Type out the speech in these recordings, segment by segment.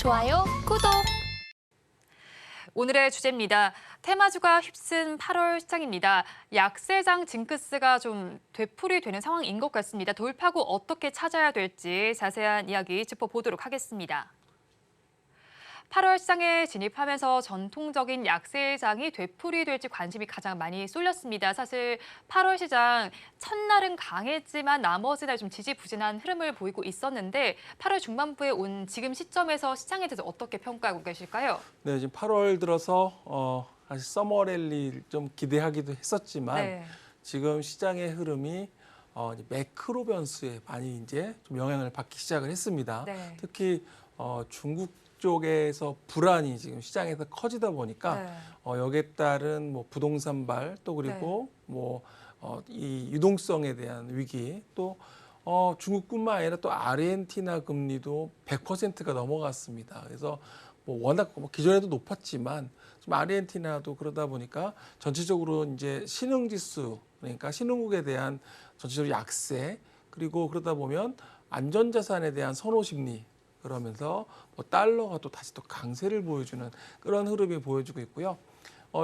좋아요, 구독. 오늘의 주제입니다. 테마주가 휩쓴 8월 시장입니다. 약세장 징크스가 좀 되풀이되는 상황인 것 같습니다. 돌파구 어떻게 찾아야 될지 자세한 이야기 짚어보도록 하겠습니다. 8월 시장에 진입하면서 전통적인 약세장이 되풀이될지 관심이 가장 많이 쏠렸습니다. 사실 8월 시장 첫날은 강했지만 나머지 날 좀 지지부진한 흐름을 보이고 있었는데 8월 중반부에 온 지금 시점에서 시장에 대해서 어떻게 평가하고 계실까요? 네, 지금 8월 들어서 사실 서머 랠리 좀 기대하기도 했었지만 네. 지금 시장의 흐름이 이제 매크로 변수에 많이 이제 좀 영향을 받기 시작을 했습니다. 네. 특히 중국 쪽에서 불안이 지금 시장에서 커지다 보니까 네. 여기에 따른 뭐 부동산발 또 그리고 이 유동성에 대한 위기 또 중국뿐만 아니라 또 아르헨티나 금리도 100%가 넘어갔습니다. 그래서 뭐 워낙 기존에도 높았지만 좀 아르헨티나도 그러다 보니까 전체적으로 이제 신흥지수 그러니까 신흥국에 대한 전체적으로 약세 그리고 그러다 보면 안전자산에 대한 선호 심리 그러면서 뭐 달러가 또 다시 또 강세를 보여주는 그런 흐름이 보여주고 있고요.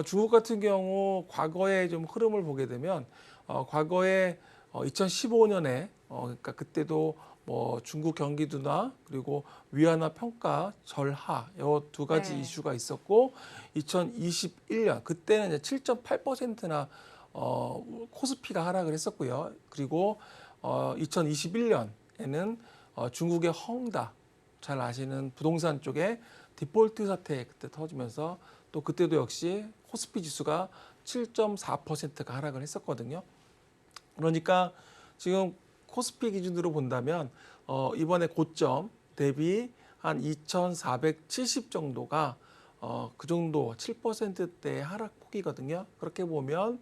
중국 같은 경우 과거의 좀 흐름을 보게 되면 과거에 2015년에 그러니까 그때도 뭐 중국 경기 둔화 그리고 위안화 평가 절하 이 두 가지 네. 이슈가 있었고 2021년 그때는 이제 7.8%나 코스피가 하락을 했었고요. 그리고 2021년에는 중국의 헝다 잘 아시는 부동산 쪽에 디폴트 사태 그때 터지면서 또 그때도 역시 코스피 지수가 7.4%가 하락을 했었거든요. 그러니까 지금 코스피 기준으로 본다면 이번에 고점 대비 한 2,470 정도가 그 정도 7%대의 하락폭이거든요. 그렇게 보면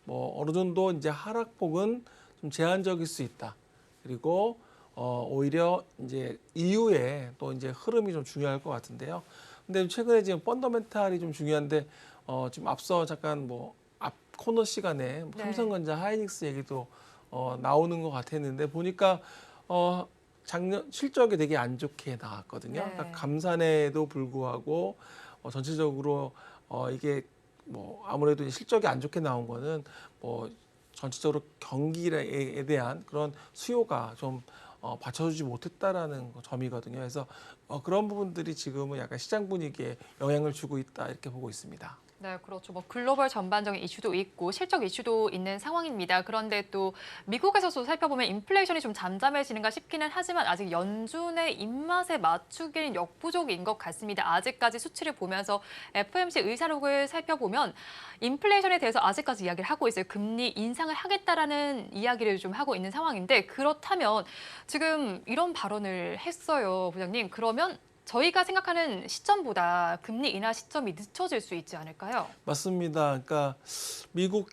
뭐 어느 정도 이제 하락폭은 좀 제한적일 수 있다. 그리고 오히려 이제 이후에 또 이제 흐름이 좀 중요할 것 같은데요. 근데 최근에 지금 펀더멘탈이 좀 중요한데 지금 앞서 잠깐 뭐 앞 코너 시간에 뭐 네. 삼성전자, 하이닉스 얘기도 나오는 것 같았는데 보니까 작년 실적이 되게 안 좋게 나왔거든요. 네. 그러니까 감산에도 불구하고 전체적으로 이게 뭐 아무래도 실적이 안 좋게 나온 거는 뭐 전체적으로 경기에 대한 그런 수요가 좀 받쳐주지 못했다라는 점이거든요. 그래서 그런 부분들이 지금은 약간 시장 분위기에 영향을 주고 있다 이렇게 보고 있습니다. 네, 그렇죠. 뭐 글로벌 전반적인 이슈도 있고 실적 이슈도 있는 상황입니다. 그런데 또 미국에서도 살펴보면 인플레이션이 좀 잠잠해지는가 싶기는 하지만 아직 연준의 입맛에 맞추기는 역부족인 것 같습니다. 아직까지 수치를 보면서 FOMC 의사록을 살펴보면 인플레이션에 대해서 아직까지 이야기를 하고 있어요. 금리 인상을 하겠다라는 이야기를 좀 하고 있는 상황인데 그렇다면 지금 이런 발언을 했어요, 부장님. 그러면 저희가 생각하는 시점보다 금리 인하 시점이 늦춰질 수 있지 않을까요? 맞습니다. 그러니까 미국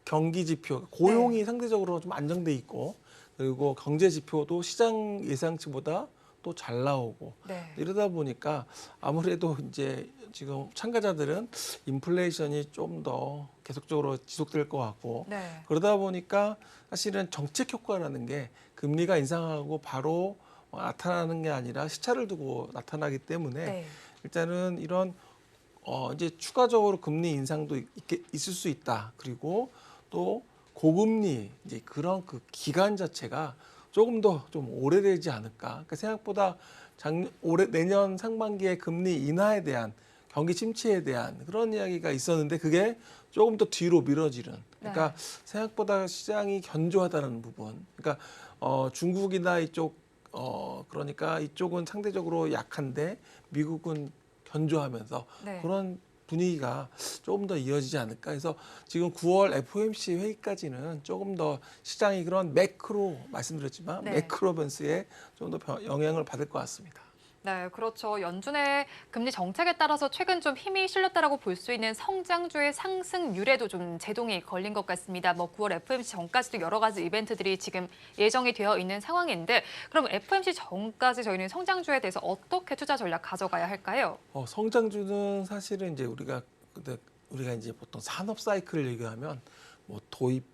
경기 지표, 고용이 네. 상대적으로 좀 안정돼 있고 그리고 경제 지표도 시장 예상치보다 또 잘 나오고 네. 이러다 보니까 아무래도 이제 지금 참가자들은 인플레이션이 좀 더 계속적으로 지속될 것 같고 네. 그러다 보니까 사실은 정책 효과라는 게 금리가 인상하고 바로 나타나는 게 아니라 시차를 두고 나타나기 때문에 네. 일단은 이런 이제 추가적으로 금리 인상도 있을 수 있다. 그리고 또 고금리 이제 그런 그 기간 자체가 조금 더 좀 오래되지 않을까. 그러니까 생각보다 내년 상반기에 금리 인하에 대한 경기 침체에 대한 그런 이야기가 있었는데 그게 조금 더 뒤로 미뤄지는. 그러니까 네. 생각보다 시장이 견조하다는 부분. 그러니까 중국이나 이쪽 그러니까 이쪽은 상대적으로 약한데 미국은 견조하면서 네. 그런 분위기가 조금 더 이어지지 않을까 해서 지금 9월 FOMC 회의까지는 조금 더 시장이 그런 매크로 말씀드렸지만 네. 매크로 변수에 좀 더 영향을 받을 것 같습니다. 네, 그렇죠. 연준의 금리 정책에 따라서 최근 좀 힘이 실렸다라고 볼 수 있는 성장주의 상승률에도 좀 제동이 걸린 것 같습니다. 뭐 9월 FOMC 전까지도 여러 가지 이벤트들이 지금 예정이 되어 있는 상황인데 그럼 FOMC 전까지 저희는 성장주에 대해서 어떻게 투자 전략 가져가야 할까요? 성장주는 사실은 이제 우리가 이제 보통 산업 사이클을 얘기하면 뭐 도입,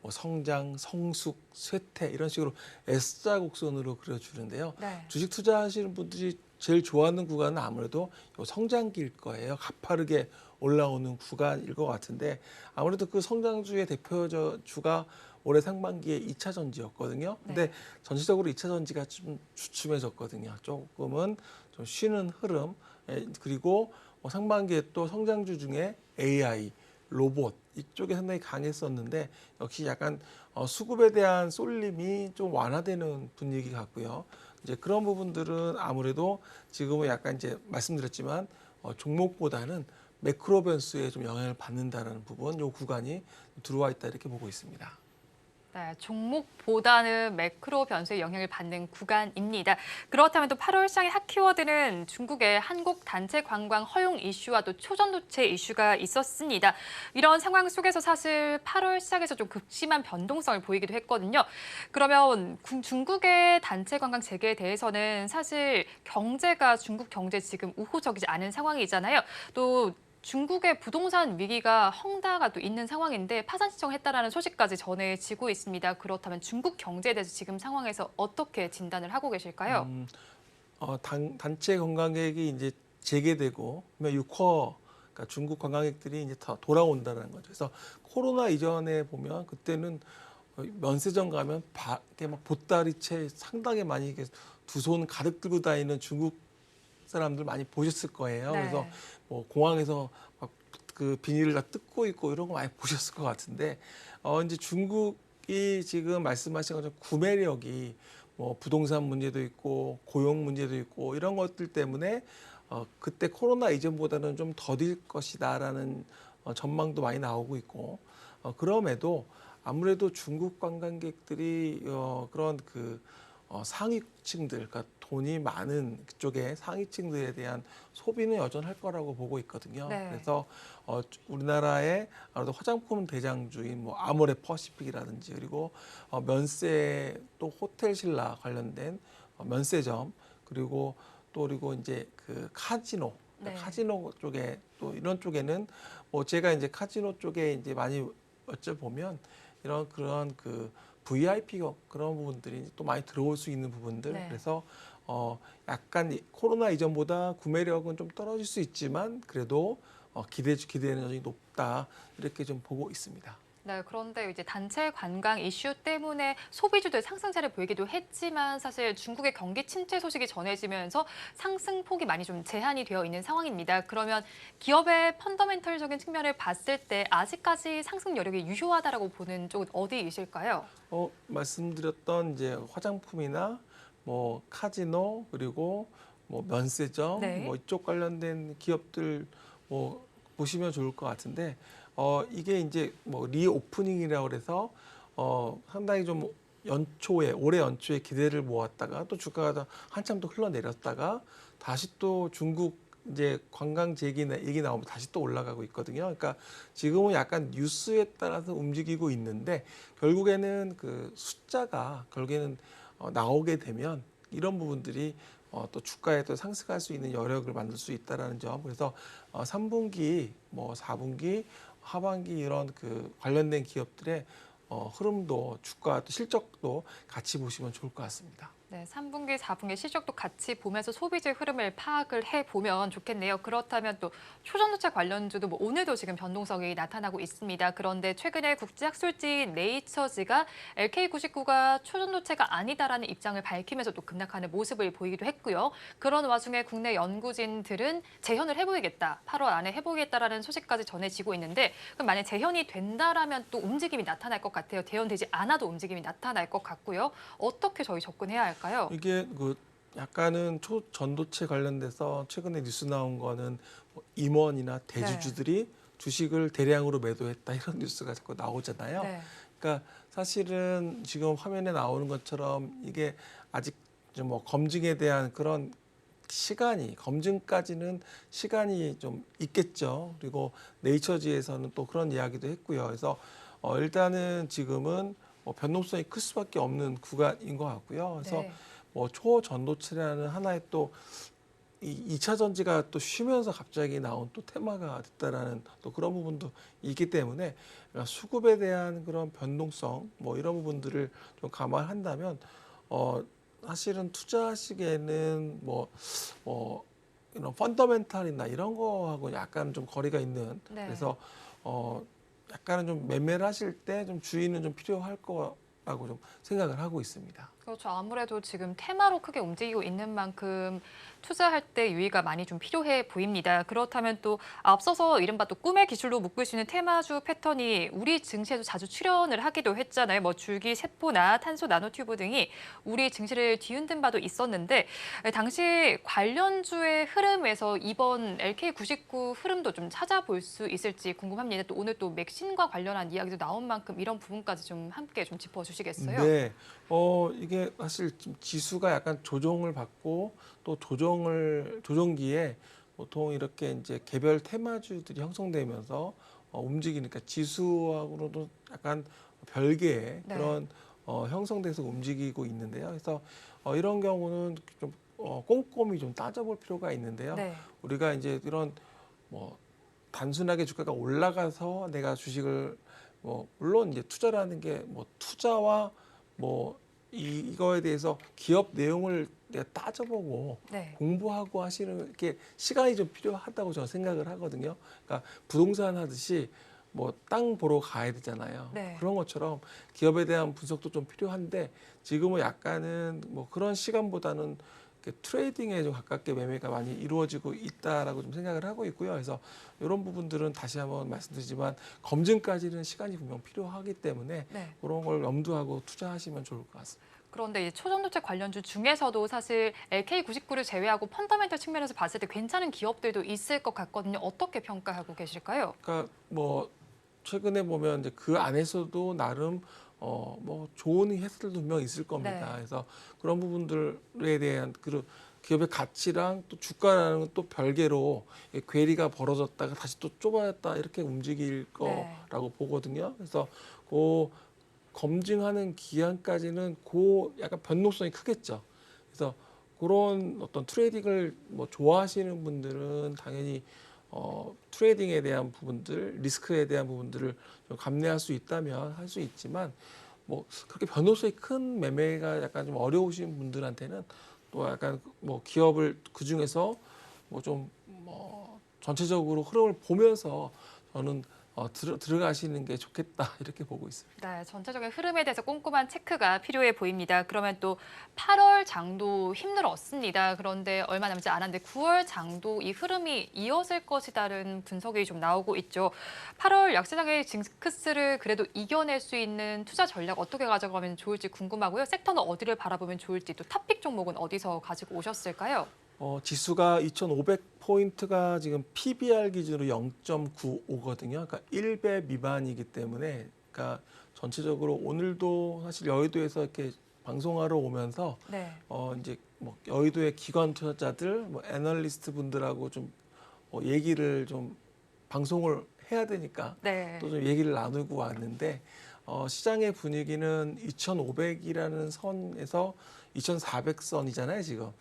뭐 성장, 성숙, 쇠퇴 이런 식으로 S자 곡선으로 그려주는데요. 네. 주식 투자하시는 분들이 제일 좋아하는 구간은 아무래도 요 성장기일 거예요. 가파르게 올라오는 구간일 것 같은데 아무래도 그 성장주의 대표주가 올해 상반기에 2차 전지였거든요. 근데 네. 전체적으로 2차 전지가 좀 주춤해졌거든요. 조금은 좀 쉬는 흐름. 그리고 상반기에 또 성장주 중에 AI, 로봇 이쪽에 상당히 강했었는데 역시 약간 수급에 대한 쏠림이 좀 완화되는 분위기 같고요. 이제 그런 부분들은 아무래도 지금은 약간 이제 말씀드렸지만 종목보다는 매크로 변수에 좀 영향을 받는다는 부분, 요 구간이 들어와 있다 이렇게 보고 있습니다. 네, 종목보다는 매크로 변수에 영향을 받는 구간입니다. 그렇다면 또 8월 시장의 핫 키워드는 중국의 한국 단체 관광 허용 이슈와 또 초전도체 이슈가 있었습니다. 이런 상황 속에서 사실 8월 시장에서 좀 극심한 변동성을 보이기도 했거든요. 그러면 중국의 단체 관광 재개에 대해서는 사실 경제가 중국 경제 지금 우호적이지 않은 상황이잖아요. 또 중국의 부동산 위기가 헝다가 또 있는 상황인데 파산 신청했다라는 소식까지 전해지고 있습니다. 그렇다면 중국 경제에 대해서 지금 상황에서 어떻게 진단을 하고 계실까요? 단체 관광객이 이제 재개되고 그러면 6호 그러니까 중국 관광객들이 이제 다 돌아온다는 거죠. 그래서 코로나 이전에 보면 그때는 면세점 가면 이렇게 막 보따리채 상당히 많이 이렇게 두 손 가득 들고 다니는 중국 사람들 많이 보셨을 거예요. 그래서 네. 뭐 공항에서 막 그 비닐을 다 뜯고 있고 이런 거 많이 보셨을 것 같은데 이제 중국이 지금 말씀하신 것처럼 구매력이 뭐 부동산 문제도 있고 고용 문제도 있고 이런 것들 때문에 그때 코로나 이전보다는 좀 더딜 것이다라는 전망도 많이 나오고 있고 그럼에도 아무래도 중국 관광객들이 그런 상위층들, 그러니까 돈이 많은 그쪽의 상위층들에 대한 소비는 여전할 거라고 보고 있거든요. 네. 그래서 우리나라의 아무래도 화장품 대장주인 뭐 아모레 퍼시픽이라든지 그리고 면세 또 호텔 신라 관련된 면세점 그리고 이제 그 카지노 네. 카지노 쪽에 또 이런 쪽에는 뭐 제가 이제 카지노 쪽에 이제 많이 여쭤보면 그런 VIP 그런 부분들이 또 많이 들어올 수 있는 부분들. 네. 그래서 약간 코로나 이전보다 구매력은 좀 떨어질 수 있지만 그래도 기대는 여전히 높다 이렇게 좀 보고 있습니다. 네, 그런데 이제 단체 관광 이슈 때문에 소비주들 상승세를 보이기도 했지만 사실 중국의 경기 침체 소식이 전해지면서 상승폭이 많이 좀 제한이 되어 있는 상황입니다. 그러면 기업의 펀더멘털적인 측면을 봤을 때 아직까지 상승 여력이 유효하다라고 보는 쪽은 어디이실까요? 말씀드렸던 이제 화장품이나 뭐 카지노 그리고 뭐 면세점 네. 뭐 이쪽 관련된 기업들 뭐 보시면 좋을 것 같은데 이게 이제 뭐 리오프닝이라고 그래서 상당히 좀 올해 연초에 기대를 모았다가 또 주가가 한참 또 흘러내렸다가 다시 또 중국 이제 관광 재개나 얘기 나오면 다시 또 올라가고 있거든요. 그러니까 지금은 약간 뉴스에 따라서 움직이고 있는데 결국에는 그 숫자가 결국에는 나오게 되면 이런 부분들이 또 주가에 또 상승할 수 있는 여력을 만들 수 있다라는 점. 그래서 3분기, 뭐 4분기, 하반기 이런 그 관련된 기업들의 흐름도 주가 또 실적도 같이 보시면 좋을 것 같습니다. 네, 3분기, 4분기 실적도 같이 보면서 소비재 흐름을 파악을 해보면 좋겠네요. 그렇다면 또 초전도체 관련주도 뭐 오늘도 지금 변동성이 나타나고 있습니다. 그런데 최근에 국제학술지인 네이처지가 LK99가 초전도체가 아니다라는 입장을 밝히면서 또 급락하는 모습을 보이기도 했고요. 그런 와중에 국내 연구진들은 재현을 해보이겠다, 8월 안에 해보겠다라는 소식까지 전해지고 있는데 그럼 만약 재현이 된다라면 또 움직임이 나타날 것 같아요. 재현되지 않아도 움직임이 나타날 것 같고요. 어떻게 저희 접근해야 할까요? 이게 약간은 초전도체 관련돼서 최근에 뉴스 나온 거는 뭐 임원이나 대주주들이 주식을 대량으로 매도했다 이런 뉴스가 자꾸 나오잖아요. 네. 그러니까 사실은 지금 화면에 나오는 것처럼 이게 아직 좀 뭐 검증에 대한 그런 검증까지는 시간이 좀 있겠죠. 그리고 네이처지에서는 또 그런 이야기도 했고요. 그래서 일단은 지금은 뭐 변동성이 클 수밖에 없는 구간인 것 같고요. 그래서 네. 뭐 초전도체라는 하나의 또 이 2차 전지가 또 쉬면서 갑자기 나온 또 테마가 됐다라는 또 그런 부분도 있기 때문에 그러니까 수급에 대한 그런 변동성 뭐 이런 부분들을 좀 감안한다면 사실은 투자하시기에는 뭐 이런 펀더멘탈이나 이런 거하고 약간 좀 거리가 있는 네. 그래서 약간은 좀 매매를 하실 때 좀 주의는 좀 필요할 거라고 좀 생각을 하고 있습니다. 그렇죠. 아무래도 지금 테마로 크게 움직이고 있는 만큼 투자할 때 유의가 많이 좀 필요해 보입니다. 그렇다면 또 앞서서 이른바 또 꿈의 기술로 묶을 수 있는 테마주 패턴이 우리 증시에도 자주 출현을 하기도 했잖아요. 뭐 줄기 세포나 탄소 나노튜브 등이 우리 증시를 뒤흔든 바도 있었는데 당시 관련주의 흐름에서 이번 LK99 흐름도 좀 찾아볼 수 있을지 궁금합니다. 또 오늘 또 맥신과 관련한 이야기도 나온 만큼 이런 부분까지 좀 함께 좀 짚어주시겠어요? 네. 이게 사실 좀 지수가 약간 조정을 받고 또 조정기에 보통 이렇게 이제 개별 테마주들이 형성되면서 움직이니까 지수하고도 약간 별개의 네. 그런 형성돼서 움직이고 있는데요. 그래서 이런 경우는 좀 꼼꼼히 좀 따져볼 필요가 있는데요. 네. 우리가 이제 이런 뭐 단순하게 주가가 올라가서 내가 주식을 물론 이제 투자라는 게 뭐 투자와 뭐 이거에 대해서 기업 내용을 내가 따져보고 네. 공부하고 하시는 게 시간이 좀 필요하다고 저는 생각을 하거든요. 그러니까 부동산 하듯이 뭐 땅 보러 가야 되잖아요. 네. 그런 것처럼 기업에 대한 분석도 좀 필요한데 지금은 약간은 뭐 그런 시간보다는 이렇게 트레이딩에 좀 가깝게 매매가 많이 이루어지고 있다라고 좀 생각을 하고 있고요. 그래서 이런 부분들은 다시 한번 말씀드리지만 검증까지는 시간이 분명 필요하기 때문에 네. 그런 걸 염두하고 투자하시면 좋을 것 같습니다. 그런데 이 초전도체 관련주 중에서도 사실 LK99를 제외하고 펀더멘털 측면에서 봤을 때 괜찮은 기업들도 있을 것 같거든요. 어떻게 평가하고 계실까요? 그러니까 뭐 최근에 보면 이제 그 안에서도 나름 뭐 좋은 회사들도 분명 있을 겁니다. 네. 그래서 그런 부분들에 대한 그 기업의 가치랑 또 주가라는 건 또 별개로 이 괴리가 벌어졌다가 다시 또 좁아졌다 이렇게 움직일 네. 거라고 보거든요. 그래서 그 검증하는 기한까지는 그 약간 변동성이 크겠죠. 그래서 그런 어떤 트레이딩을 뭐 좋아하시는 분들은 당연히 트레이딩에 대한 부분들, 리스크에 대한 부분들을 좀 감내할 수 있다면 할 수 있지만 뭐 그렇게 변동성이 큰 매매가 약간 좀 어려우신 분들한테는 또 약간 뭐 기업을 그 중에서 뭐 좀 전체적으로 흐름을 보면서 저는 들어가시는 게 좋겠다 이렇게 보고 있습니다. 네, 전체적인 흐름에 대해서 꼼꼼한 체크가 필요해 보입니다. 그러면 또 8월 장도 힘들었습니다. 그런데 얼마 남지 않았는데 9월 장도 이 흐름이 이어질 것이라는 분석이 좀 나오고 있죠. 8월 약세장의 징크스를 그래도 이겨낼 수 있는 투자 전략 어떻게 가져가면 좋을지 궁금하고요. 섹터는 어디를 바라보면 좋을지 또 탑픽 종목은 어디서 가지고 오셨을까요? 지수가 2,500포인트가 지금 PBR 기준으로 0.95거든요. 그러니까 1배 미만이기 때문에, 그러니까 전체적으로 오늘도 사실 여의도에서 이렇게 방송하러 오면서 네. 이제 뭐 여의도의 기관 투자자들, 뭐 애널리스트 분들하고 좀 얘기를 좀 방송을 해야 되니까 네. 또 좀 얘기를 나누고 왔는데 시장의 분위기는 2,500이라는 선에서 2,400선이잖아요, 지금.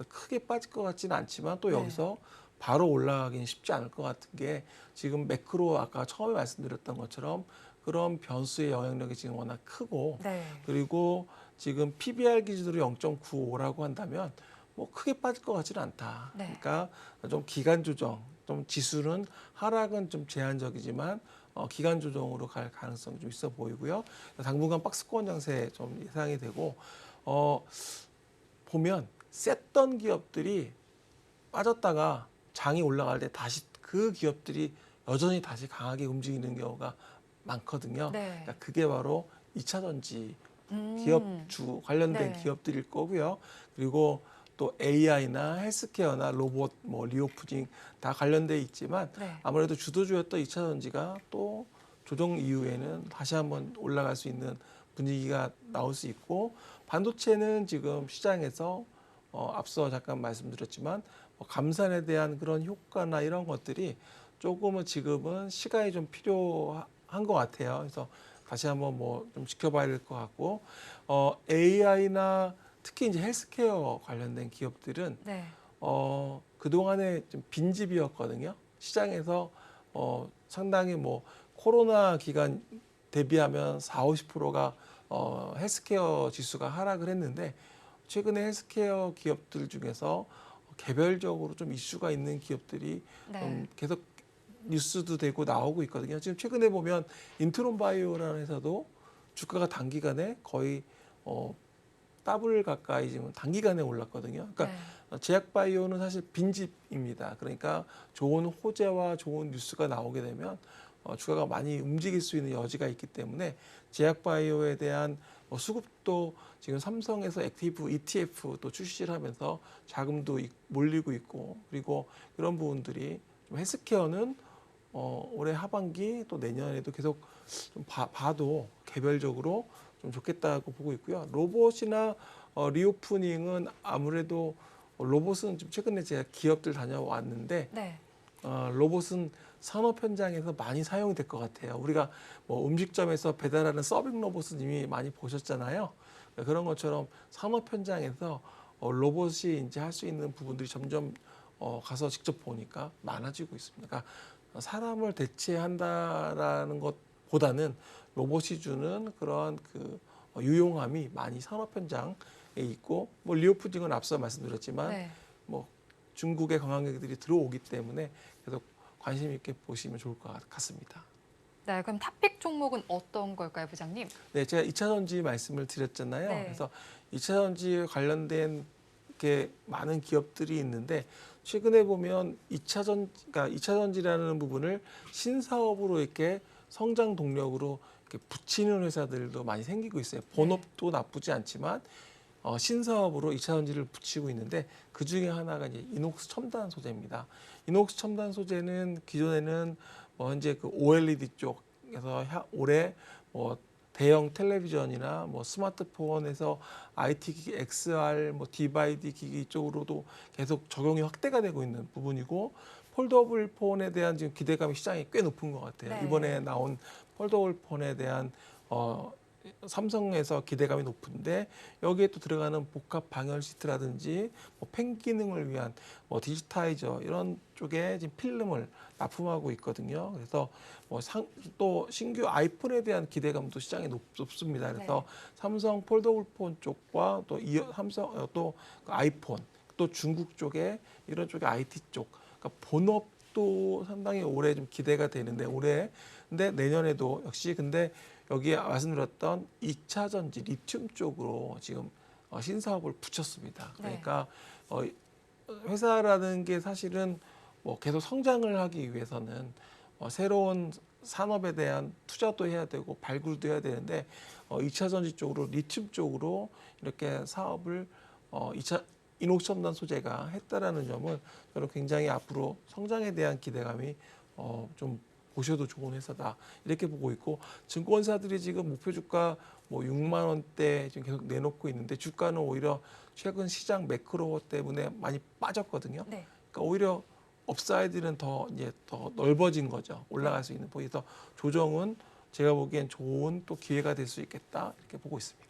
크게 빠질 것 같지는 않지만 또 네. 여기서 바로 올라가기는 쉽지 않을 것 같은 게 지금 매크로 아까 처음에 말씀드렸던 것처럼 그런 변수의 영향력이 지금 워낙 크고 네. 그리고 지금 PBR 기준으로 0.95라고 한다면 뭐 크게 빠질 것 같지는 않다. 네. 그러니까 좀 기간 조정, 좀 지수는 하락은 좀 제한적이지만 기간 조정으로 갈 가능성이 좀 있어 보이고요. 당분간 박스권 장세 좀 예상이 되고 보면 셌던 기업들이 빠졌다가 장이 올라갈 때 다시 그 기업들이 여전히 다시 강하게 움직이는 경우가 많거든요. 네. 그러니까 그게 바로 2차 전지 음. 기업주 관련된 네. 기업들일 거고요. 그리고 또 AI나 헬스케어나 로봇, 뭐 리오프징 다 관련돼 있지만 네. 아무래도 주도주였던 2차 전지가 또 조정 이후에는 다시 한번 올라갈 수 있는 분위기가 나올 수 있고 반도체는 지금 시장에서 앞서 잠깐 말씀드렸지만 감산에 대한 그런 효과나 이런 것들이 조금은 지금은 시간이 좀 필요한 것 같아요. 그래서 다시 한번 뭐 좀 지켜봐야 될 것 같고 AI나 특히 이제 헬스케어 관련된 기업들은 네. 그동안에 좀 빈집이었거든요. 시장에서 상당히 뭐 코로나 기간 대비하면 4, 50%가 헬스케어 지수가 하락을 했는데 최근에 헬스케어 기업들 중에서 개별적으로 좀 이슈가 있는 기업들이 네. 좀 계속 뉴스도 되고 나오고 있거든요. 지금 최근에 보면 인트론 바이오라는 회사도 주가가 단기간에 거의 더블 가까이 지금 단기간에 올랐거든요. 그러니까 네. 제약 바이오는 사실 빈집입니다. 그러니까 좋은 호재와 좋은 뉴스가 나오게 되면 주가가 많이 움직일 수 있는 여지가 있기 때문에 제약 바이오에 대한 수급도 지금 삼성에서 액티브 ETF도 출시를 하면서 자금도 몰리고 있고, 그리고 이런 부분들이 좀 헬스케어는 올해 하반기 또 내년에도 계속 좀 봐도 개별적으로 좀 좋겠다고 보고 있고요. 로봇이나 리오프닝은 아무래도 로봇은 좀 최근에 제가 기업들 다녀왔는데 네. 로봇은 산업 현장에서 많이 사용이 될 것 같아요. 우리가 뭐 음식점에서 배달하는 서빙 로봇은 이미 많이 보셨잖아요. 그런 것처럼 산업 현장에서 로봇이 이제 할 수 있는 부분들이 점점 가서 직접 보니까 많아지고 있습니다. 그러니까 사람을 대체한다라는 것보다는 로봇이 주는 그런 그 유용함이 많이 산업 현장에 있고, 뭐 리오푸딩은 앞서 말씀드렸지만 네. 뭐 중국의 관광객들이 들어오기 때문에 계속 관심 있게 보시면 좋을 것 같습니다. 네, 그럼 탑픽 종목은 어떤 걸까요, 부장님? 네, 제가 2차 전지 말씀을 드렸잖아요. 네. 그래서 2차 전지에 관련된 게 많은 기업들이 있는데 최근에 보면 그러니까 2차 전지라는 부분을 신사업으로 이렇게 성장 동력으로 이렇게 붙이는 회사들도 많이 생기고 있어요. 본업도 나쁘지 않지만 신사업으로 2차 전지를 붙이고 있는데 그 중에 하나가 이제 이녹스 첨단 소재입니다. 이녹스 첨단 소재는 기존에는 현재 그 OLED 쪽에서 올해 대형 텔레비전이나 스마트폰에서 IT 기기, XR, 디바이드 기기 쪽으로도 계속 적용이 확대가 되고 있는 부분이고, 폴더블 폰에 대한 지금 기대감이 시장이 꽤 높은 것 같아요. 네. 이번에 나온 폴더블 폰에 대한 삼성에서 기대감이 높은데 여기에 또 들어가는 복합 방열 시트라든지 펜 기능을 위한 디지타이저 이런 쪽에 지금 필름을 납품하고 있거든요. 그래서 또 신규 아이폰에 대한 기대감도 시장이 높습니다. 그래서 삼성 폴더블 폰 쪽과 또 삼성 또 아이폰 또 중국 쪽에 이런 쪽에 IT 쪽, 그러니까 본업도 상당히 올해 좀 기대가 되는데 근데 내년에도 역시 근데 여기에 말씀드렸던 2차 전지 리튬 쪽으로 지금 신사업을 붙였습니다. 그러니까 회사라는 게 사실은 계속 성장을 하기 위해서는 새로운 산업에 대한 투자도 해야 되고 발굴도 해야 되는데 2차 전지 쪽으로 리튬 쪽으로 이렇게 사업을 2차 이녹스 첨단 소재가 했다라는 점은 저는 굉장히 앞으로 성장에 대한 기대감이 좀 보셔도 좋은 회사다 이렇게 보고 있고, 증권사들이 지금 목표 주가 6만 원대 지금 계속 내놓고 있는데 주가는 오히려 최근 시장 매크로 때문에 많이 빠졌거든요. 네. 그러니까 오히려 업사이드는 더 넓어진 거죠. 올라갈 수 있는. 그래서 조정은 제가 보기엔 좋은 또 기회가 될 수 있겠다 이렇게 보고 있습니다.